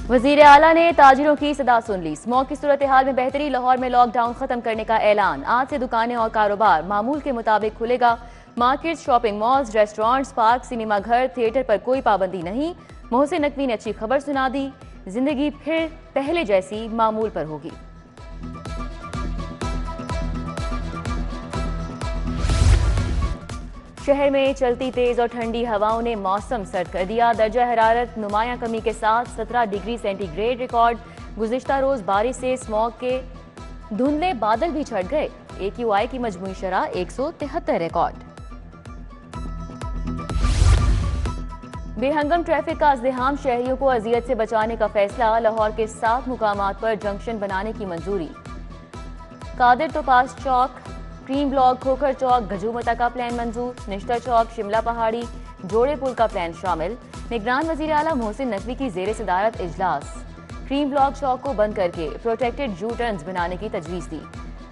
वजीर आला ने ताजिरों की सदा सुन ली। स्मॉग की सूरत हाल में बेहतरी, लाहौर में लॉकडाउन खत्म करने का ऐलान। आज से दुकानें और कारोबार मामूल के मुताबिक खुलेगा। Market, shopping malls, restaurants, park, cinema घर, थिएटर पर कोई पाबंदी नहीं। मोहसिन नकवी ने अच्छी खबर सुना दी। जिंदगी फिर पहले जैसी मामूल पर होगी। शहर में चलती तेज और ठंडी हवाओं ने मौसम सर्द कर दिया। दर्जा हरारत नुमायां कमी के साथ 17 डिग्री सेंटीग्रेड रिकॉर्ड। गुज़िश्ता रोज बारिश से स्मॉग के धुंधले बादल भी छट गए। AQI की मजमूई शरह 173 रिकॉर्ड। बेहंगम ट्रैफिक का इज़्दिहाम, शहरियों को अजियत से बचाने का फैसला। लाहौर के 7 मुकामात पर जंक्शन बनाने की मंजूरी। कादिर तोपास चौक, क्रीम ब्लॉक, खोखर चौक, गजूमता का प्लान मंजूर। निश्तर चौक, शिमला पहाड़ी, जोड़े पुल का प्लान शामिल। निगरान वजीर आला मोहसिन नकवी की जेर सदारत इजलास। क्रीम ब्लॉक चौक को बंद करके प्रोटेक्टेड यू टर्न्स बनाने की तजवीज़ दी।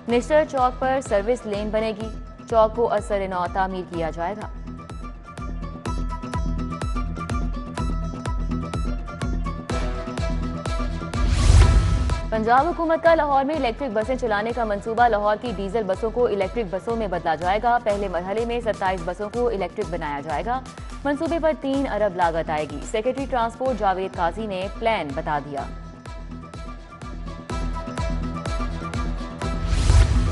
निश्तर चौक पर सर्विस लेन बनेगी। चौक को असर नौ तामीर किया जाएगा। पंजाब हुकूमत का लाहौर में इलेक्ट्रिक बसें चलाने का मंसूबा। लाहौर की डीजल बसों को इलेक्ट्रिक बसों में बदला जाएगा। पहले मरहले में 27 बसों को इलेक्ट्रिक बनाया जाएगा। मंसूबे पर 3 अरब लागत आएगी। सेक्रेटरी ट्रांसपोर्ट जावेद काजी ने प्लान बता दिया।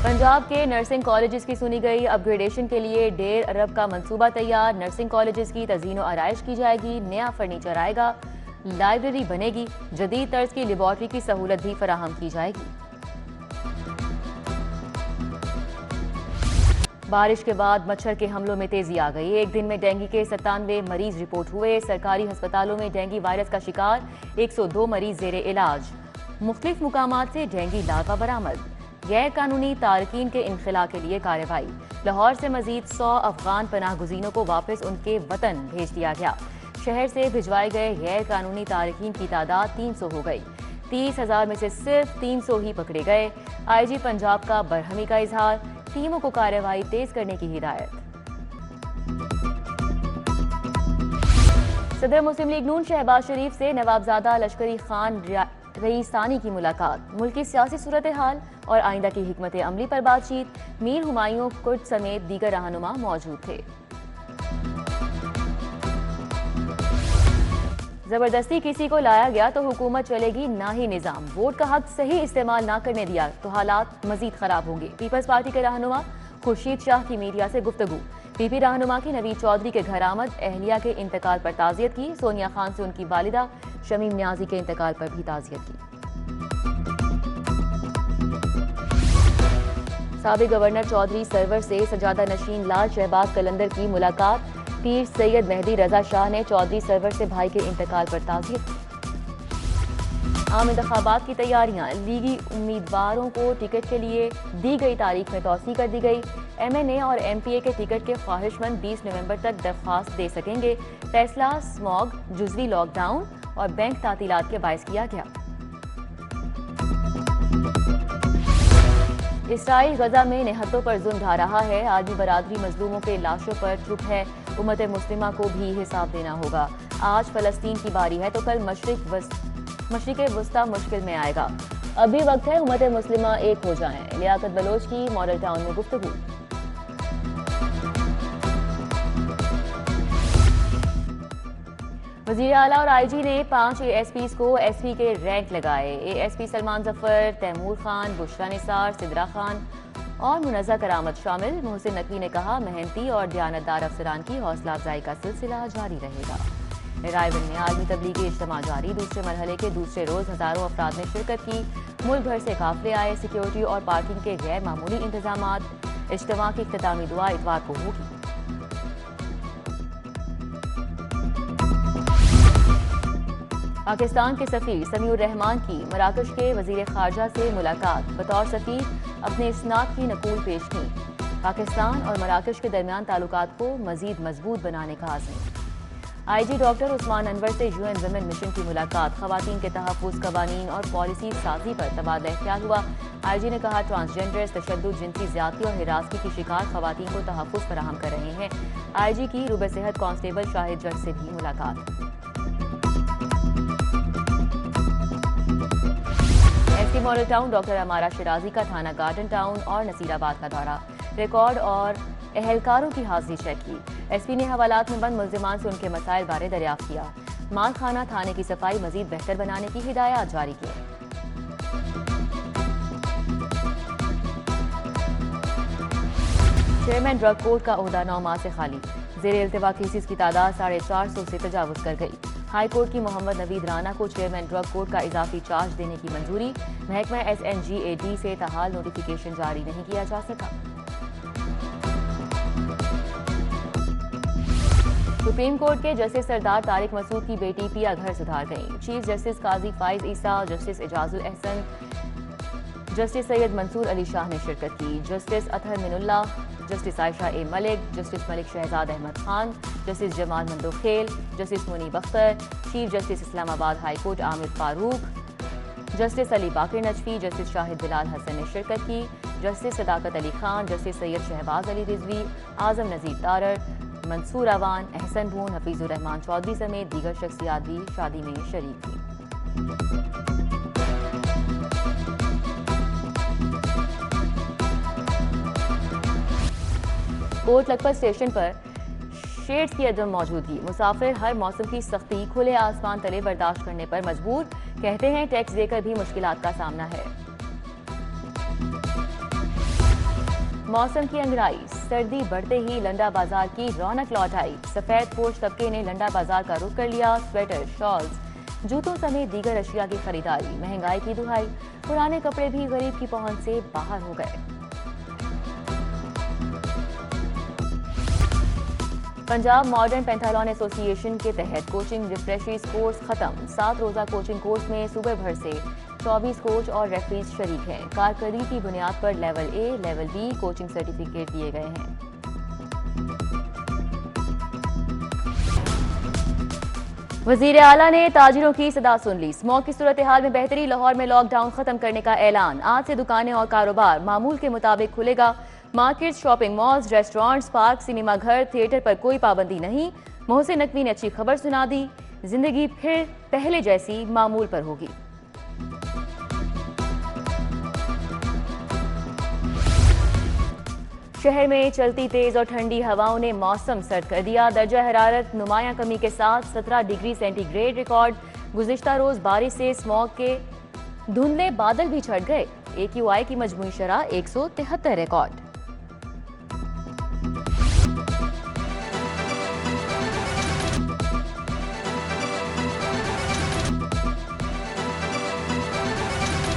पंजाब के नर्सिंग कॉलेजेस की सुनी गई। अपग्रेडेशन के लिए 1.5 अरब का मंसूबा तैयार। नर्सिंग कॉलेजेस की तज़ीन व आराइश की जाएगी। नया फर्नीचर आएगा। लाइब्रेरी बनेगी। जदीद तर्ज की लेबॉर्ट्री की सहूलत भी फराहम की जाएगी। बारिश के बाद मच्छर के हमलों में तेजी आ गई। एक दिन में डेंगू के 97 मरीज रिपोर्ट हुए। सरकारी अस्पतालों में डेंगू वायरस का शिकार 102 मरीज जेरे इलाज। मुख्तलिफ मुकामात से डेंगू लार्वा बरामद। गैर कानूनी तारकीन के इनखला के लिए कार्रवाई। लाहौर से मजीद 100 अफगान पनाह गुज़ीनों को वापस उनके वतन भेज दिया गया। शहर से भिजवाए गए गैर कानूनी तारकीन की तादाद 300 हो गई। 30,000 में से सिर्फ 300 ही पकड़े गए। IG पंजाब का बरहमी का इजहार। टीमों को कार्रवाई तेज करने की हिदायत। सदर मुस्लिम लीग नून शहबाज शरीफ से नवाबजादा लश्करी खान रईसानी की मुलाकात। मुल्की सियासी सूरत हाल और आइंदा की हिकमत अमली पर बातचीत। मीर हुमायूं कुर्द समेत दीगर रहनुमा मौजूद थे। जबरदस्ती किसी को लाया गया तो हुकूमत चलेगी ना ही निजाम। वोट का हक सही इस्तेमाल ना करने दिया तो हालात मजीद खराब होंगे। पीपल्स पार्टी के रहनुमा खुर्शीद शाह की मीडिया से गुफ्तगू। PP रहनुमा की नवीद चौधरी के घर आमद। अहलिया के इंतकाल पर ताज़ियत की। सोनिया खान से उनकी वालिदा शमीम न्याजी के इंतकाल पर भी ताज़ियत की। साबिक गवर्नर चौधरी सरवर से सजादा नशीन लाल शहबाज कलंदर की मुलाकात। पीर सैयद मेहदी रजा शाह ने चौधरी सरवर से भाई के इंतकाल पर ताज़ियत की। आम इंतखाबात की तैयारियां। लीगी उम्मीदवारों को टिकट के लिए दी गई तारीख में तौसी कर दी गई। MNA और MPA के टिकट के ख्वाहिशमंद 20 नवंबर तक दरख्वास्त दे सकेंगे। फैसला स्मॉग, जुज़वी लॉकडाउन और बैंक तातीलात के बायस किया गया। इसराइल गजा में निहत्तों पर जुल्म ढा रहा है। आदमी बरादरी मजलूमों के लाशों पर चुप है। उम्मत मुस्लिमा को भी हिसाब देना होगा। आज फलस्तीन की बारी है तो कल मशरिक वस्ता मुश्किल में आएगा। अभी वक्त है उम्मत मुस्लिमा एक हो जाएं। लियाकत बलोच की मॉडल टाउन में गुफ्तगू। वज़ीर आला और IG ने 5 ASPs को SP के रैंक लगाए। ASP सलमान जफर, तैमूर खान, बुशरा निसार, सिदरा खान और मुनज़्ज़ा करामत शामिल। मोहसिन नकवी ने कहा मेहनती और दयानतदार अफसरान की हौसला अफजाई का सिलसिला जारी रहेगा। रायबरेली में आलमी तबलीगी इज्तिमा जारी। दूसरे मरहले के दूसरे रोज हजारों अफराद ने शिरकत की। मुल्क भर से काफिले आए। सिक्योरिटी और पार्किंग के गैर मामूली इंतजामात। इज्तिमा की इख्तितामी दुआ इतवार को होगी। पाकिस्तान के सफीर समीउर रहमान की मराकश के वजीर खारजा से मुलाकात। बतौर सफीर अपने इस्नाद की नकूल पेश की। पाकिस्तान और मराकश के दरमियान ताल्लुकात को मजीद मजबूत बनाने का आज़म। IG डॉक्टर उस्मान अनवर से UN वुमेन मिशन की मुलाकात। खवातीन के तहफ़्फ़ुज़, कवानीन और पॉलिसी साजी पर तबादला ख्याल हुआ। IG ने कहा ट्रांसजेंडर्स तशद्दुद, जिनसी ज़्यादती और हिरासती की शिकार खवातीन को तहफ़्फ़ुज़ फराहम कर रहे हैं। IG की रुबे सेहत कांस्टेबल शाहिद जट से भी मुलाकात। मॉडल टाउन डॉक्टर अमारा शिराजी का थाना गार्डन टाउन और नसीराबाद का दौरा, रिकॉर्ड और एहलकारों की हाजिरी चेक की। एसपी ने हवालात में बंद मुल्जिमान से उनके मसाइल बारे दरियाफ्त किया। मालखाना थाने की सफाई मजीद बेहतर बनाने की हिदायत जारी की। चेयरमैन ड्रग कोर्ट का ओहदा 9 माह से खाली, जेर इल्तिवा केसेस की तादाद 450 से तजावुज कर गई। हाई कोर्ट की मोहम्मद नवीद राना को चेयरमैन ड्रग कोर्ट का इजाफी चार्ज देने की मंजूरी, महकमा SNGAD से ताहाल नोटिफिकेशन जारी नहीं किया जा सका। सुप्रीम कोर्ट के जस्टिस सरदार तारिक मसूद की बेटी पिया घर सुधार गई। Chief justice Qazi Faez Isa, justice Ijazul Ahsan, justice Syed Mansoor Ali Shah ने शिरकत की। Justice Athar Minallah, justice Ayesha A Malik, justice Malik Shahzad Ahmad Khan, justice Jamal Mandokhail, justice Munib Akhtar, chief justice Islamabad high court Aamer Farooq, justice Ali Baqar Najafi, justice Shahid Bilal Hassan ने शिरकत की। जस्टिस सदाकत अली खान, जस्टिस सैयद शहबाज अली रिजवी, आजम नजीर तारर, मंसूर अवान, एहसन बून, हफीजुर रहमान चौधरी समेत दीगर शख्सियात भी शादी में शरीक थी। कोट लखपत स्टेशन पर शेड्स की अदम मौजूदगी, मुसाफिर हर मौसम की सख्ती खुले आसमान तले बर्दाश्त करने पर मजबूर, कहते हैं टैक्स देकर भी मुश्किलात का सामना है। मौसम की अंगड़ाई, सर्दी बढ़ते ही लंडा बाजार की रौनक लौट आई। सफेद पोश तबके ने लंडा बाजार का रुख कर लिया। स्वेटर, शॉल्स, जूतों समेत दीगर अशिया की खरीदारी, महंगाई की दुहाई, पुराने कपड़े भी गरीब की पहुंच से बाहर हो गए। पंजाब मॉडर्न पेंथालॉन एसोसिएशन के तहत कोचिंग रिफ्रेशर्स कोर्स खत्म। 7 रोजा कोचिंग कोर्स में सूबे भर से 24 कोच और रेफरीज शरीक हैं। कारकर्दगी की बुनियाद पर level A, level B coaching certificate दिए गए हैं। वजीर आला ने ताजिरों की सदा सुन ली। स्मॉग की सूरत हाल में बेहतरी, लाहौर में लॉकडाउन खत्म करने का ऐलान। आज से दुकानें और कारोबार मामूल के मुताबिक खुलेगा। Market, shopping malls, restaurants, park, cinema घर, थिएटर पर कोई पाबंदी नहीं। मोहसिन नकवी ने अच्छी खबर सुना दी। जिंदगी फिर पहले जैसी मामूल पर होगी। शहर में चलती तेज और ठंडी हवाओं ने मौसम सर्द कर दिया। दर्जा हरारत नुमायां कमी के साथ 17 डिग्री सेंटीग्रेड रिकॉर्ड। गुज़िश्ता रोज बारिश से स्मॉग के धुंधले बादल भी छट गए। AQI की मजमूई शरह 173 रिकॉर्ड।